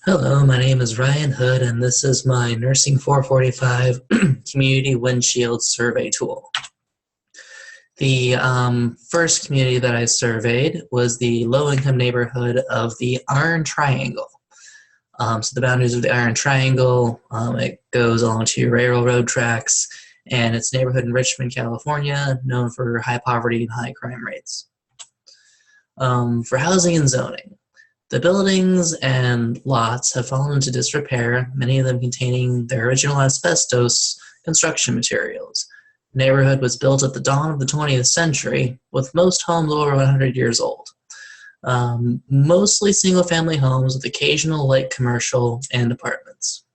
Hello, my name is Ryan Hood, and this is my Nursing 445 Community Windshield Survey Tool. The first community that I surveyed was the low-income neighborhood of the Iron Triangle. So the boundaries of the Iron Triangle, it goes along two railroad tracks, and it's a neighborhood in Richmond, California, known for high poverty and high crime rates. For housing and zoning, the buildings and lots have fallen into disrepair, many of them containing their original asbestos construction materials. The neighborhood was built at the dawn of the 20th century, with most homes over 100 years old. Mostly single-family homes with occasional light commercial and apartments.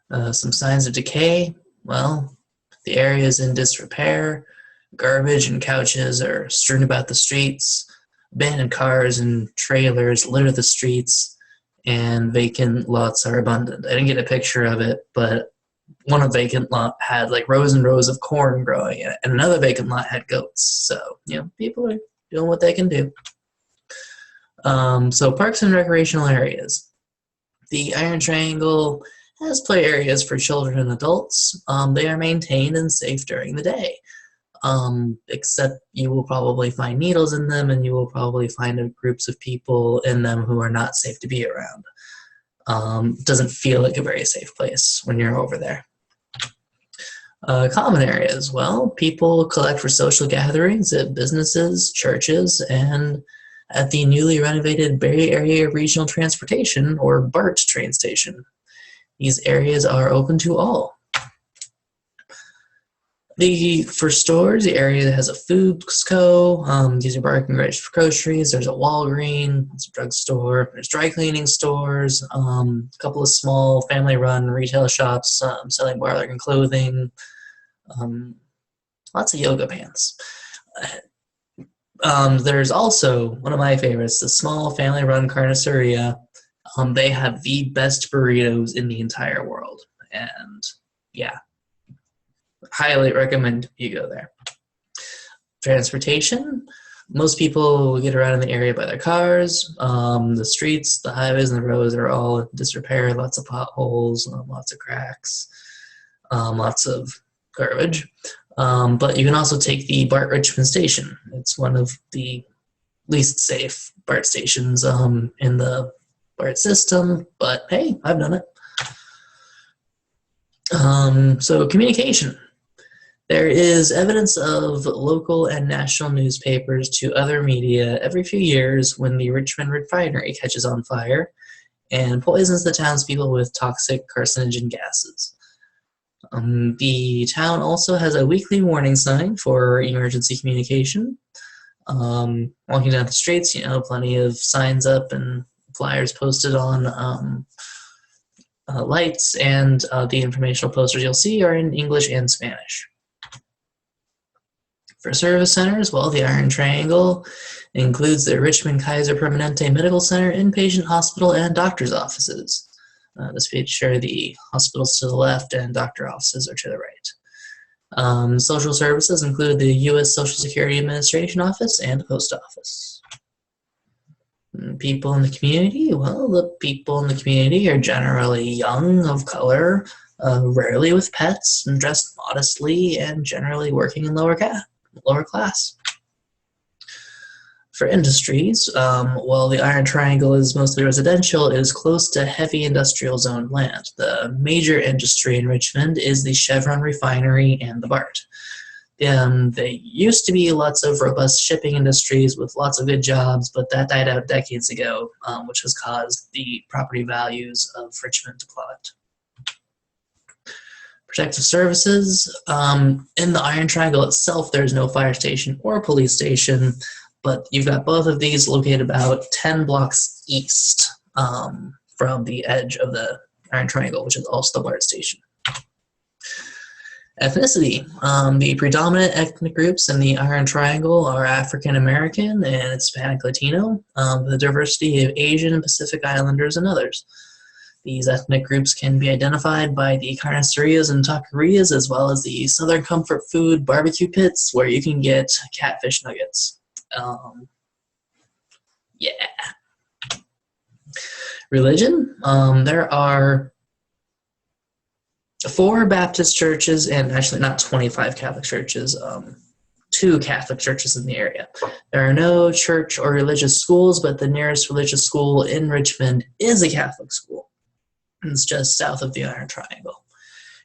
Some signs of decay. Well, the area is in disrepair. Garbage and couches are strewn about the streets. Abandoned cars and trailers litter the streets, and vacant lots are abundant. I didn't get a picture of it, but one of the vacant lot had like rows and rows of corn growing in it, and another vacant lot had goats. So, people are doing what they can do. So parks and recreational areas. The Iron Triangle has play areas for children and adults. They are maintained and safe during the day. Except you will probably find needles in them, and you will probably find groups of people in them who are not safe to be around. It doesn't feel like a very safe place when you're over there. Common areas, well, people collect for social gatherings at businesses, churches, and at the newly renovated Bay Area Regional Transportation, or BART train station. These areas are open to all. For stores, the area has a Foods Co. These are bargain rates for groceries. There's a Walgreens, there's a drugstore, there's dry cleaning stores, a couple of small family-run retail shops selling bargain clothing, lots of yoga pants. There's also, one of my favorites, the small family-run carniceria. They have the best burritos in the entire world, and yeah. Highly recommend you go there. Transportation. Most people get around in the area by their cars. The streets, the highways, and the roads are all in disrepair. Lots of potholes, lots of cracks, lots of garbage. But you can also take the BART Richmond station. It's one of the least safe BART stations in the BART system. But hey, I've done it. So communication. There is evidence of local and national newspapers to other media every few years when the Richmond refinery catches on fire and poisons the townspeople with toxic carcinogen gases. The town also has a weekly warning sign for emergency communication. Walking down the streets, plenty of signs up and flyers posted on lights, and the informational posters you'll see are in English and Spanish. For service centers, well, the Iron Triangle includes the Richmond Kaiser Permanente Medical Center, inpatient hospital, and doctor's offices. This picture, the hospitals to the left and doctor offices are to the right. Social services include the U.S. Social Security Administration office and post office. People in the community, well, the people in the community are generally young, of color, rarely with pets, and dressed modestly, and generally working in lower class. For industries, while the Iron Triangle is mostly residential, it is close to heavy industrial zoned land. The major industry in Richmond is the Chevron refinery and the BART. There used to be lots of robust shipping industries with lots of good jobs, but that died out decades ago, which has caused the property values of Richmond to plummet. Protective services. In the Iron Triangle itself, there's no fire station or police station, but you've got both of these located about 10 blocks east from the edge of the Iron Triangle, which is also the BART station. Ethnicity. The predominant ethnic groups in the Iron Triangle are African American and Hispanic Latino, with a diversity of Asian, Pacific Islanders, and others. These ethnic groups can be identified by the carnicerias and taquerias, as well as the Southern Comfort Food barbecue pits, where you can get catfish nuggets. Yeah. Religion, there are 4 Baptist churches, and actually not 25 Catholic churches, 2 Catholic churches in the area. There are no church or religious schools, but the nearest religious school in Richmond is a Catholic school. It's just south of the Iron Triangle.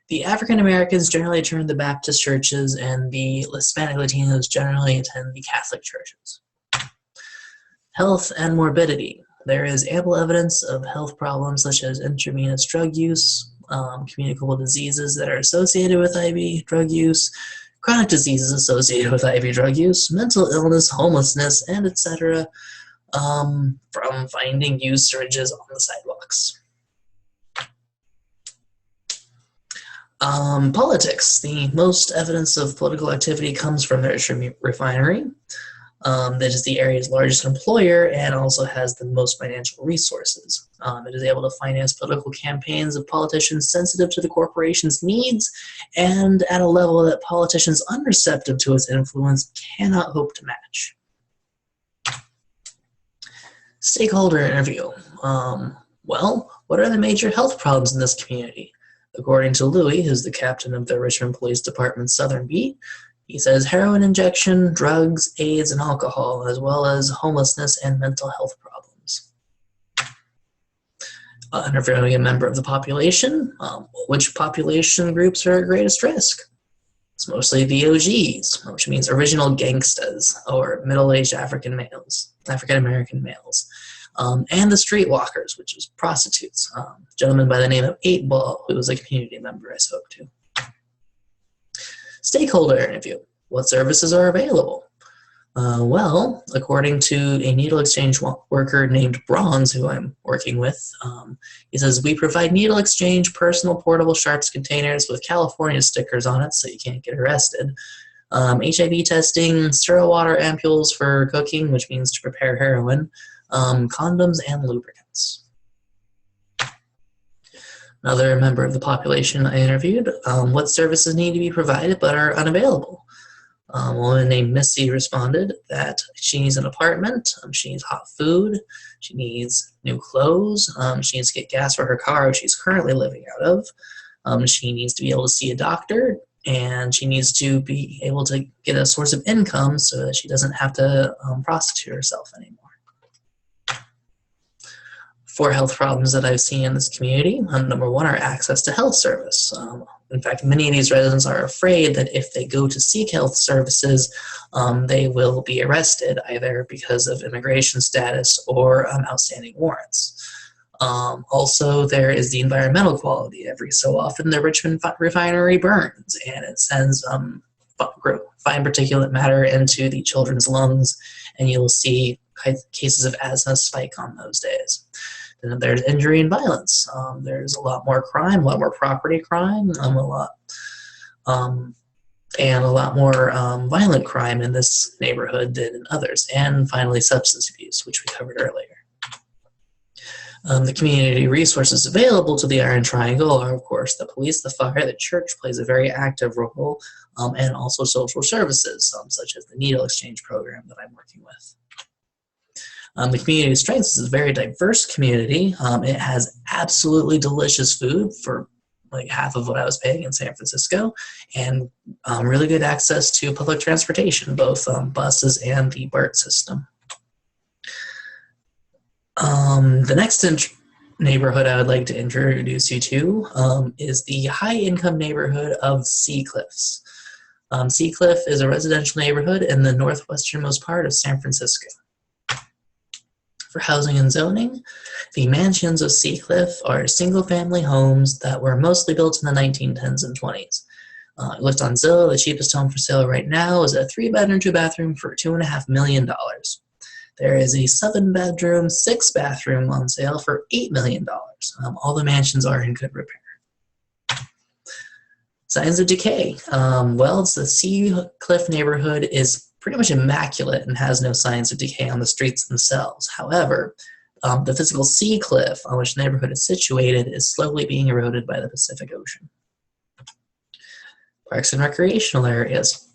The African Americans generally attend the Baptist churches, and the Hispanic Latinos generally attend the Catholic churches. Health and morbidity. There is ample evidence of health problems such as intravenous drug use, communicable diseases that are associated with IV drug use, chronic diseases associated with IV drug use, mental illness, homelessness, and etc. From finding used syringes on the sidewalks. Politics. The most evidence of political activity comes from the Richmond refinery. That is the area's largest employer and also has the most financial resources. It is able to finance political campaigns of politicians sensitive to the corporation's needs and at a level that politicians unreceptive to its influence cannot hope to match. Stakeholder interview. Well, what are the major health problems in this community? According to Louis, who's the captain of the Richmond Police Department's Southern Beat, he says heroin injection, drugs, AIDS, and alcohol, as well as homelessness and mental health problems. Interviewing a member of the population, which population groups are at greatest risk? It's mostly the OGs, which means original gangstas, or middle-aged African American males. And the streetwalkers, which is prostitutes. A gentleman by the name of 8 Ball, who was a community member I spoke to. Stakeholder interview. What services are available? Well, according to a needle exchange worker named Bronze, who I'm working with, he says, we provide needle exchange, personal portable sharps containers with California stickers on it so you can't get arrested. HIV testing, sterile water ampules for cooking, which means to prepare heroin, condoms, and lubricants. Another member of the population I interviewed, what services need to be provided but are unavailable? A woman named Missy responded that she needs an apartment, she needs hot food, she needs new clothes, she needs to get gas for her car, which she's currently living out of, she needs to be able to see a doctor, and she needs to be able to get a source of income so that she doesn't have to prostitute herself anymore. 4 health problems that I've seen in this community. Number 1 are access to health service. In fact, many of these residents are afraid that if they go to seek health services, they will be arrested, either because of immigration status or outstanding warrants. Also, there is the environmental quality. Every so often, the Richmond refinery burns, and it sends fine particulate matter into the children's lungs, and you'll see cases of asthma spike on those days. And there's injury and violence. There's a lot more crime, a lot more property crime, and a lot more violent crime in this neighborhood than in others. And finally, substance abuse, which we covered earlier. The community resources available to the Iron Triangle are, of course, the police, the fire, the church plays a very active role, and also social services, such as the needle exchange program that I'm working with. The community of strengths is a very diverse community. It has absolutely delicious food for like half of what I was paying in San Francisco, and really good access to public transportation, both buses and the BART system. The next neighborhood I would like to introduce you to is the high-income neighborhood of Seacliffs. Seacliff is a residential neighborhood in the northwesternmost part of San Francisco. For housing and zoning, the mansions of Seacliff are single-family homes that were mostly built in the 1910s and 20s. I looked on Zillow. The cheapest home for sale right now is a 3-bedroom, 2-bathroom for $2.5 million. There is a 7-bedroom, 6-bathroom on sale for $8 million. All the mansions are in good repair. Signs of decay. Well, the Seacliff neighborhood is pretty much immaculate and has no signs of decay on the streets themselves. However, the physical sea cliff on which the neighborhood is situated is slowly being eroded by the Pacific Ocean. Parks and recreational areas.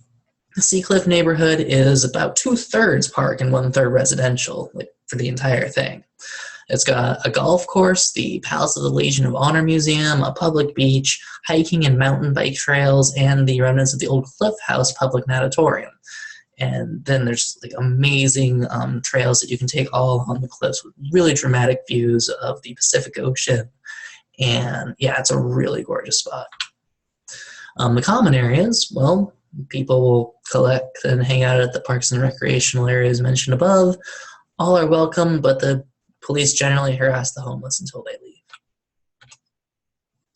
The Seacliff neighborhood is about 2/3 park and 1/3 residential, for the entire thing. It's got a golf course, the Palace of the Legion of Honor Museum, a public beach, hiking and mountain bike trails, and the remnants of the old Cliff House public natatorium. And then there's like amazing trails that you can take all on the cliffs with really dramatic views of the Pacific Ocean. And yeah, it's a really gorgeous spot. The common areas, well, people will collect and hang out at the parks and recreational areas mentioned above. All are welcome, but the police generally harass the homeless until they leave.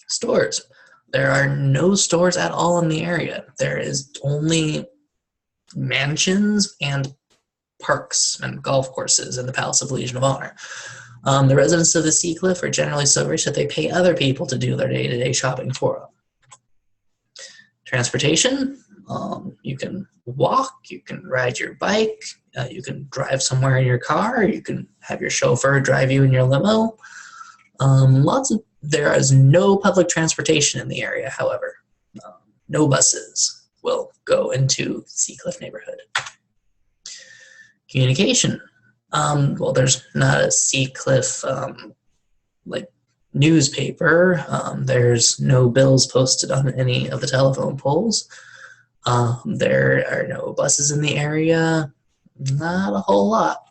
Stores. There are no stores at all in the area. There is only mansions and parks and golf courses in the Palace of Legion of Honor. The residents of the Sea Cliff are generally so rich that they pay other people to do their day-to-day shopping for them. Transportation, you can walk, you can ride your bike, you can drive somewhere in your car, you can have your chauffeur drive you in your limo. There is no public transportation in the area, however. No buses will go into the Sea Cliff neighborhood. Communication. Well, there's not a Sea Cliff like newspaper. There's no bills posted on any of the telephone poles. There are no buses in the area. Not a whole lot.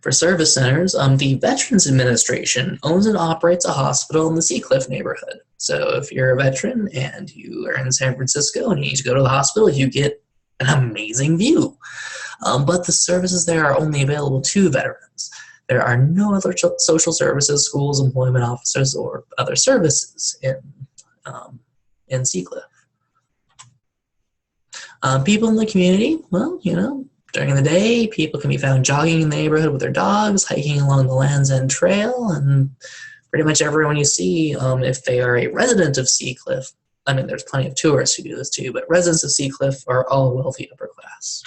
For service centers, the Veterans Administration owns and operates a hospital in the Sea Cliff neighborhood. So if you're a veteran and you are in San Francisco and you need to go to the hospital, you get an amazing view. But the services there are only available to veterans. There are no other social services, schools, employment offices, or other services in Sea Cliff. People in the community, well, during the day, people can be found jogging in the neighborhood with their dogs, hiking along the Land's End Trail, and pretty much everyone you see, if they are a resident of Sea Cliff, I mean, there's plenty of tourists who do this too, but residents of Sea Cliff are all wealthy upper class.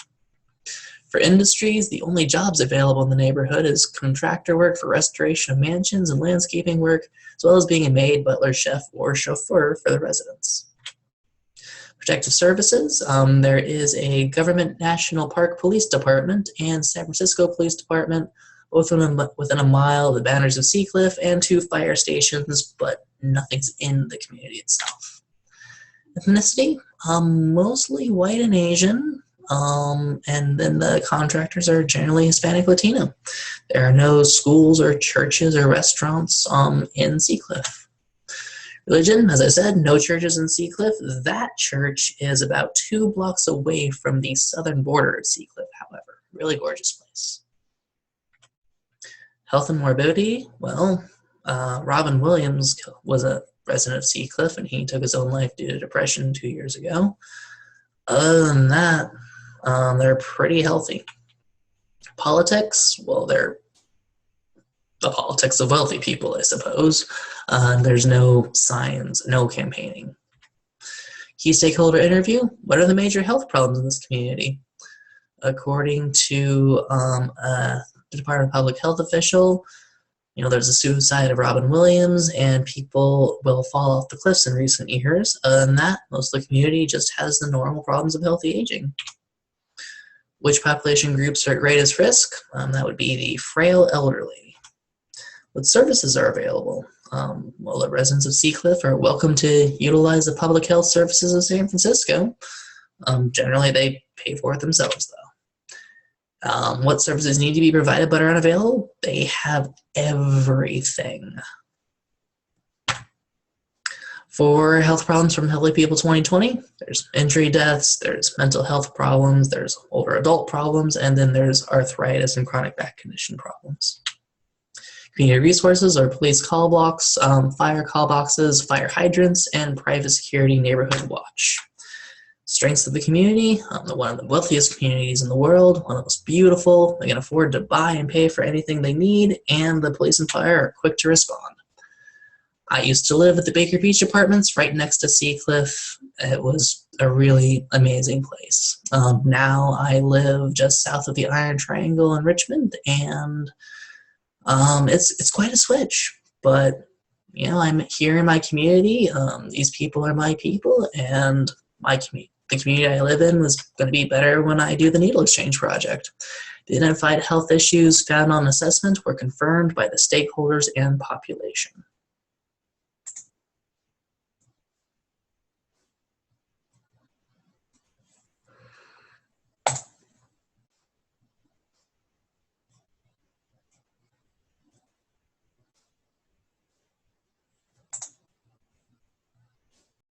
For industries, the only jobs available in the neighborhood is contractor work for restoration of mansions and landscaping work, as well as being a maid, butler, chef, or chauffeur for the residents. Protective services, there is a Government National Park Police Department and San Francisco Police Department, both within a mile of the banners of Sea Cliff, and 2 fire stations, but nothing's in the community itself. Ethnicity, mostly white and Asian, and then the contractors are generally Hispanic Latino. There are no schools or churches or restaurants in Sea Cliff. Religion, as I said, no churches in Sea Cliff. That church is about 2 blocks away from the southern border of Sea Cliff, however. Really gorgeous place. Health and morbidity, well, Robin Williams was a resident of Sea Cliff, and he took his own life due to depression 2 years ago. Other than that, they're pretty healthy. Politics, well, they're the politics of wealthy people, I suppose. There's no signs, no campaigning. Key stakeholder interview. What are the major health problems in this community? According to the Department of Public Health official, there's a suicide of Robin Williams, and people will fall off the cliffs in recent years. Other than that, most of the community just has the normal problems of healthy aging. Which population groups are at greatest risk? That would be the frail elderly. What services are available? Well, the residents of Sea Cliff are welcome to utilize the public health services of San Francisco. Generally, they pay for it themselves, though. What services need to be provided but are unavailable? They have everything. For health problems from Healthy People 2020, there's injury deaths, there's mental health problems, there's older adult problems, and then there's arthritis and chronic back condition problems. Community resources are police call blocks, fire call boxes, fire hydrants, and private security neighborhood watch. Strengths of the community, one of the wealthiest communities in the world, one of the most beautiful, they can afford to buy and pay for anything they need, and the police and fire are quick to respond. I used to live at the Baker Beach Apartments right next to Sea Cliff. It was a really amazing place. Now I live just south of the Iron Triangle in Richmond, and it's quite a switch, but I'm here in my community. These people are my people, and my the community I live in was going to be better when I do the needle exchange project. The identified health issues found on assessment were confirmed by the stakeholders and population.